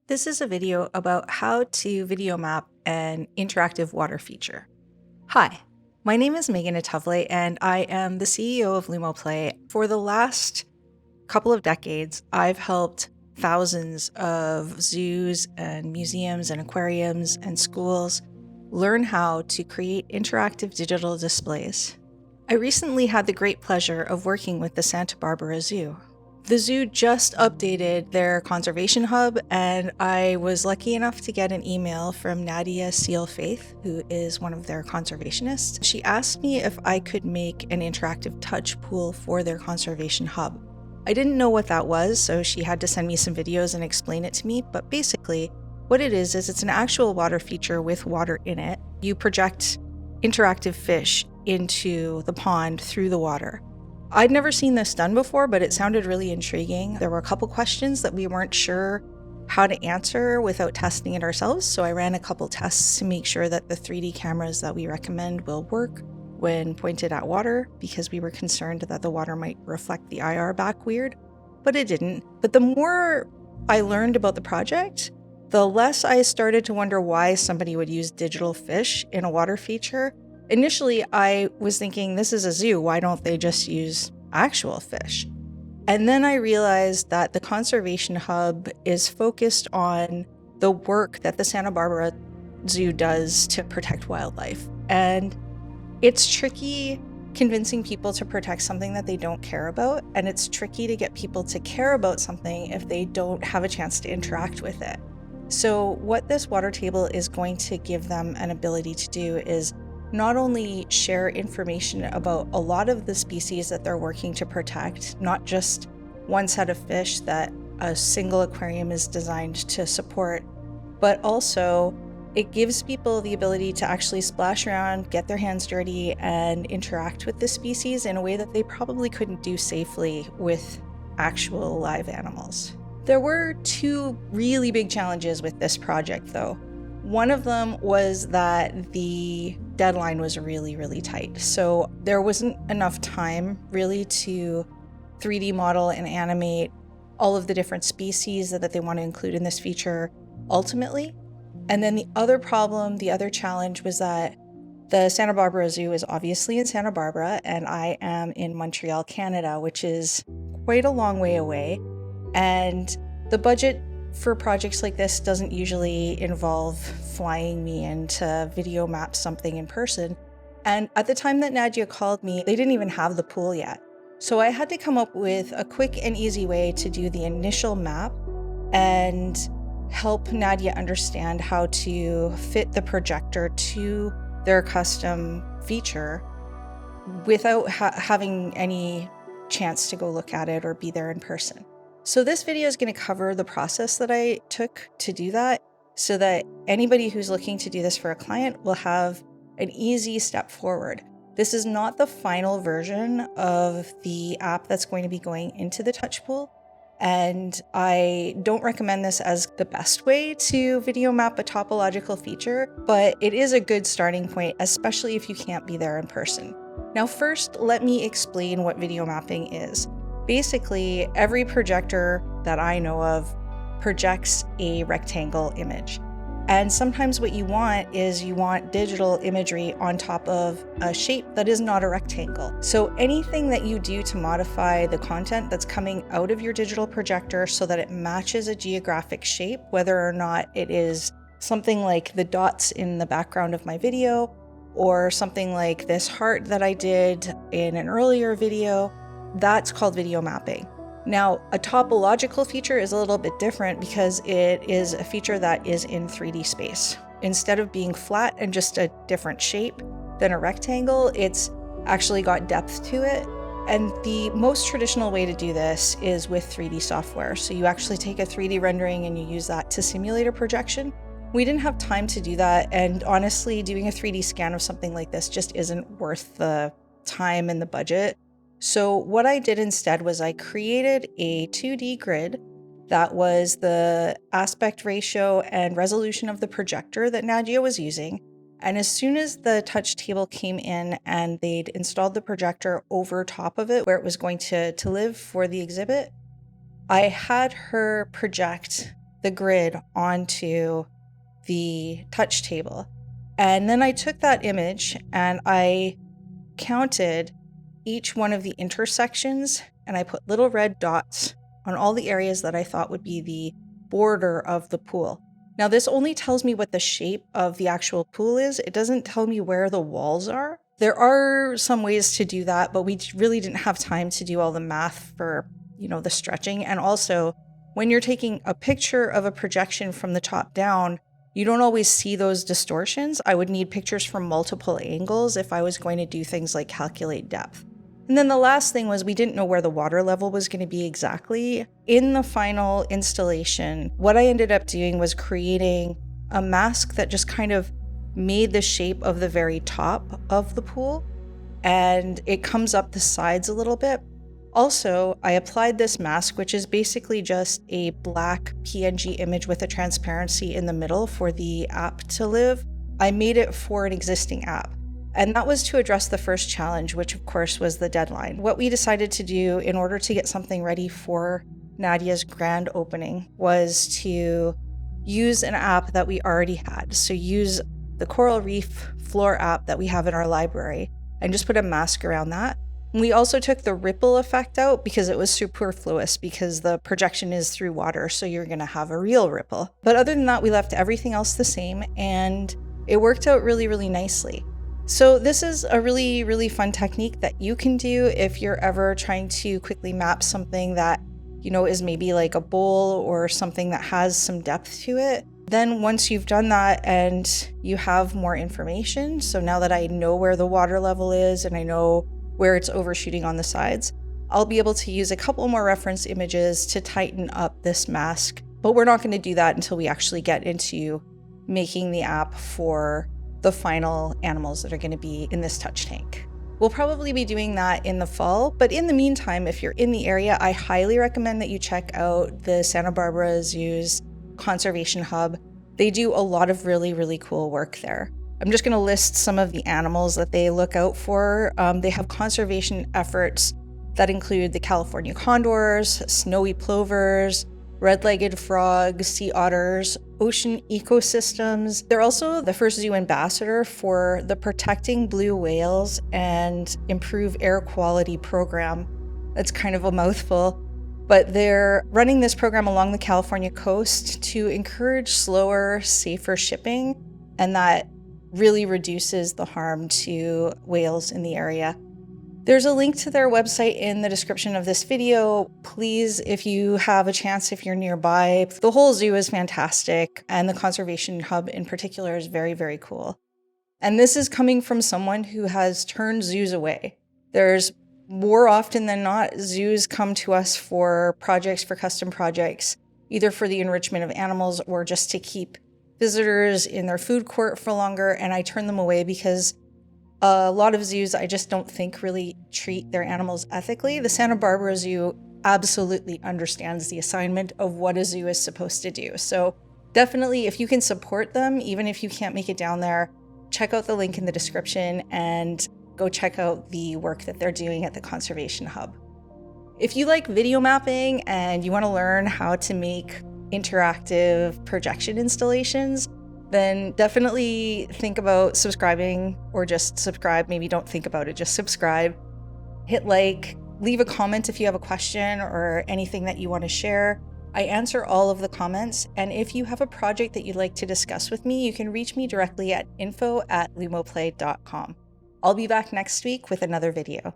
This is a video about how to video map an interactive water feature. Hi, my name is Megan Atuvle and I am the CEO of LUMOplay. For the last couple of decades, I've helped thousands of zoos and museums and aquariums and schools learn how to create interactive digital displays. I recently had the great pleasure of working with the Santa Barbara Zoo. The zoo just updated their conservation hub, and I was lucky enough to get an email from Nadia Seal Faith, who is one of their conservationists. She asked me if I could make an interactive touch pool for their conservation hub. I didn't know what that was, so she had to send me some videos and explain it to me, but basically what it is it's an actual water feature with water in it. You project interactive fish into the pond through the water. I'd never seen this done before, but it sounded really intriguing. There were a couple questions that we weren't sure how to answer without testing it ourselves, so I ran a couple tests to make sure that the 3D cameras that we recommend will work when pointed at water, because we were concerned that the water might reflect the IR back weird, but it didn't. But the more I learned about the project, the less I started to wonder why somebody would use digital fish in a water feature. Initially, I was thinking, this is a zoo, why don't they just use actual fish? And then I realized that the Conservation Hub is focused on the work that the Santa Barbara Zoo does to protect wildlife. And it's tricky convincing people to protect something that they don't care about, and it's tricky to get people to care about something if they don't have a chance to interact with it. So what this water table is going to give them an ability to do is not only share information about a lot of the species that they're working to protect, not just one set of fish that a single aquarium is designed to support, but also it gives people the ability to actually splash around, get their hands dirty, and interact with the species in a way that they probably couldn't do safely with actual live animals. There were two really big challenges with this project, though. One of them was that the deadline was really tight. So there wasn't enough time really to 3D model and animate all of the different species that they want to include in this feature ultimately. And then the other challenge was that the Santa Barbara Zoo is obviously in Santa Barbara, and I am in Montreal, Canada, which is quite a long way away. And the budget for projects like this doesn't usually involve flying me in to video map something in person. And at the time that Nadia called me, they didn't even have the pool yet. So I had to come up with a quick and easy way to do the initial map and help Nadia understand how to fit the projector to their custom feature without having any chance to go look at it or be there in person. So this video is going to cover the process that I took to do that, so that anybody who's looking to do this for a client will have an easy step forward. This is not the final version of the app that's going to be going into the touch pool, and I don't recommend this as the best way to video map a topological feature, but it is a good starting point, especially if you can't be there in person. Now first, let me explain what video mapping is. Basically, every projector that I know of projects a rectangle image. And sometimes what you want is digital imagery on top of a shape that is not a rectangle. So anything that you do to modify the content that's coming out of your digital projector so that it matches a geographic shape, whether or not it is something like the dots in the background of my video, or something like this heart that I did in an earlier video, that's called video mapping. Now, a topological feature is a little bit different because it is a feature that is in 3D space. Instead of being flat and just a different shape than a rectangle, it's actually got depth to it. And the most traditional way to do this is with 3D software. So you actually take a 3D rendering and you use that to simulate a projection. We didn't have time to do that, and honestly, doing a 3D scan of something like this just isn't worth the time and the budget. So what I did instead was I created a 2D grid that was the aspect ratio and resolution of the projector that Nadia was using. And as soon as the touch table came in and they'd installed the projector over top of it where it was going to live for the exhibit, I had her project the grid onto the touch table. And then I took that image and I counted each one of the intersections, and I put little red dots on all the areas that I thought would be the border of the pool. Now, this only tells me what the shape of the actual pool is. It doesn't tell me where the walls are. There are some ways to do that, but we really didn't have time to do all the math for, the stretching. And also, when you're taking a picture of a projection from the top down, you don't always see those distortions. I would need pictures from multiple angles if I was going to do things like calculate depth. And then the last thing was we didn't know where the water level was going to be exactly. In the final installation, what I ended up doing was creating a mask that just kind of made the shape of the very top of the pool, and it comes up the sides a little bit. Also, I applied this mask, which is basically just a black PNG image with a transparency in the middle for the app to live. I made it for an existing app. And that was to address the first challenge, which of course was the deadline. What we decided to do in order to get something ready for Nadia's grand opening was to use an app that we already had. So use the Coral Reef Floor app that we have in our library and just put a mask around that. And we also took the ripple effect out because it was superfluous, because the projection is through water, so you're gonna have a real ripple. But other than that, we left everything else the same, and it worked out really, really nicely. So this is a really, really fun technique that you can do if you're ever trying to quickly map something that, is maybe like a bowl or something that has some depth to it. Then once you've done that and you have more information, so now that I know where the water level is and I know where it's overshooting on the sides, I'll be able to use a couple more reference images to tighten up this mask. But we're not going to do that until we actually get into making the app for the final animals that are going to be in this touch tank. We'll probably be doing that in the fall, but in the meantime, if you're in the area, I highly recommend that you check out the Santa Barbara Zoo's Conservation Hub. They do a lot of really, really cool work there. I'm just going to list some of the animals that they look out for. They have conservation efforts that include the California condors, snowy plovers, red-legged frogs, sea otters, ocean ecosystems. They're also the first zoo ambassador for the Protecting Blue Whales and Improve Air Quality program. That's kind of a mouthful, but they're running this program along the California coast to encourage slower, safer shipping, and that really reduces the harm to whales in the area. There's a link to their website in the description of this video. Please, if you have a chance, if you're nearby, the whole zoo is fantastic, and the Conservation Hub in particular is very, very cool. And this is coming from someone who has turned zoos away. There's more often than not, zoos come to us for projects, for custom projects, either for the enrichment of animals or just to keep visitors in their food court for longer, and I turn them away because a lot of zoos I just don't think really treat their animals ethically. The Santa Barbara Zoo absolutely understands the assignment of what a zoo is supposed to do. So definitely, if you can support them, even if you can't make it down there, check out the link in the description and go check out the work that they're doing at the Conservation Hub. If you like video mapping and you want to learn how to make interactive projection installations, then definitely think about subscribing, or just subscribe. Maybe don't think about it, just subscribe. Hit like, leave a comment if you have a question or anything that you want to share. I answer all of the comments, and if you have a project that you'd like to discuss with me, you can reach me directly at info@lumoplay.com. I'll be back next week with another video.